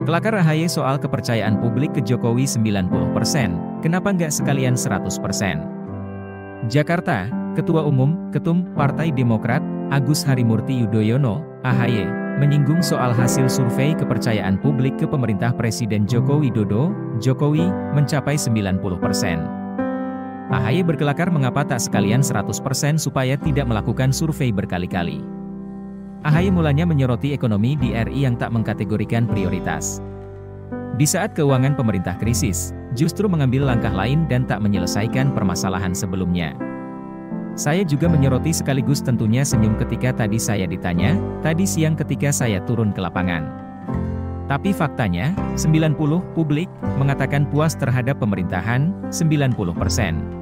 Kelakar AHY soal kepercayaan publik ke Jokowi 90%, kenapa nggak sekalian 100%? Jakarta, Ketua Umum, Ketum Partai Demokrat, Agus Harimurti Yudhoyono, AHY, menyinggung soal hasil survei kepercayaan publik ke pemerintah Presiden Joko Widodo, Jokowi, mencapai 90%. AHY berkelakar mengapa tak sekalian 100% supaya tidak melakukan survei berkali-kali. AHY mulanya menyoroti ekonomi di RI yang tak mengkategorikan prioritas. Di saat keuangan pemerintah krisis, justru mengambil langkah lain dan tak menyelesaikan permasalahan sebelumnya. Saya juga menyoroti sekaligus tentunya senyum ketika tadi saya ditanya, tadi siang ketika saya turun ke lapangan. Tapi faktanya, 90% publik mengatakan puas terhadap pemerintahan, 90%.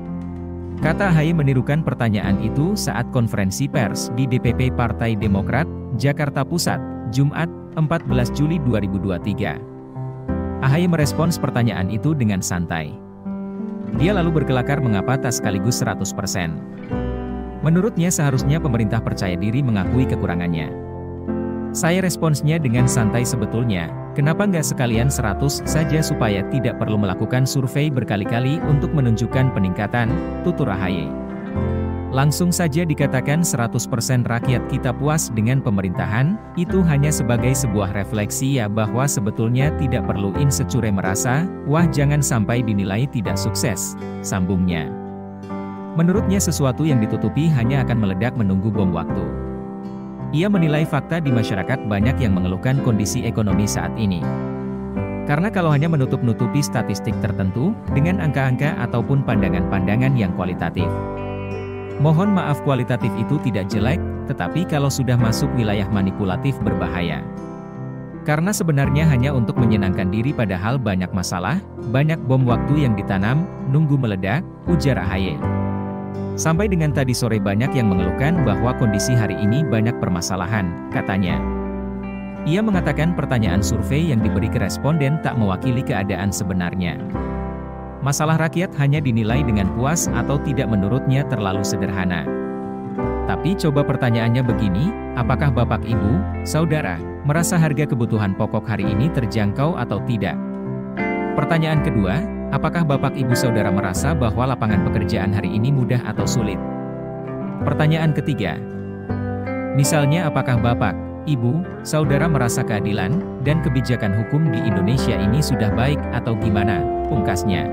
Kata AHY menirukan pertanyaan itu saat konferensi pers di DPP Partai Demokrat, Jakarta Pusat, Jumat, 14 Juli 2023. AHY merespons pertanyaan itu dengan santai. Dia lalu berkelakar mengapa tak sekaligus 100%. Menurutnya seharusnya pemerintah percaya diri mengakui kekurangannya. Saya responsnya dengan santai sebetulnya, kenapa nggak sekalian 100 saja supaya tidak perlu melakukan survei berkali-kali untuk menunjukkan peningkatan, tutur AHY. Langsung saja dikatakan 100% rakyat kita puas dengan pemerintahan, itu hanya sebagai sebuah refleksi ya bahwa sebetulnya tidak perlu insecure merasa, wah jangan sampai dinilai tidak sukses, sambungnya. Menurutnya sesuatu yang ditutupi hanya akan meledak menunggu bom waktu. Ia menilai fakta di masyarakat banyak yang mengeluhkan kondisi ekonomi saat ini. Karena kalau hanya menutup-nutupi statistik tertentu, dengan angka-angka ataupun pandangan-pandangan yang kualitatif. Mohon maaf kualitatif itu tidak jelek, tetapi kalau sudah masuk wilayah manipulatif berbahaya. Karena sebenarnya hanya untuk menyenangkan diri padahal banyak masalah, banyak bom waktu yang ditanam, nunggu meledak, ujar AHY. Sampai dengan tadi sore banyak yang mengeluhkan bahwa kondisi hari ini banyak permasalahan, katanya. Ia mengatakan pertanyaan survei yang diberi ke responden tak mewakili keadaan sebenarnya. Masalah rakyat hanya dinilai dengan puas atau tidak menurutnya terlalu sederhana. Tapi coba pertanyaannya begini, apakah Bapak Ibu, Saudara, merasa harga kebutuhan pokok hari ini terjangkau atau tidak? Pertanyaan kedua, apakah Bapak Ibu Saudara merasa bahwa lapangan pekerjaan hari ini mudah atau sulit? Pertanyaan ketiga, misalnya apakah Bapak, Ibu, Saudara merasa keadilan dan kebijakan hukum di Indonesia ini sudah baik atau gimana? Pungkasnya.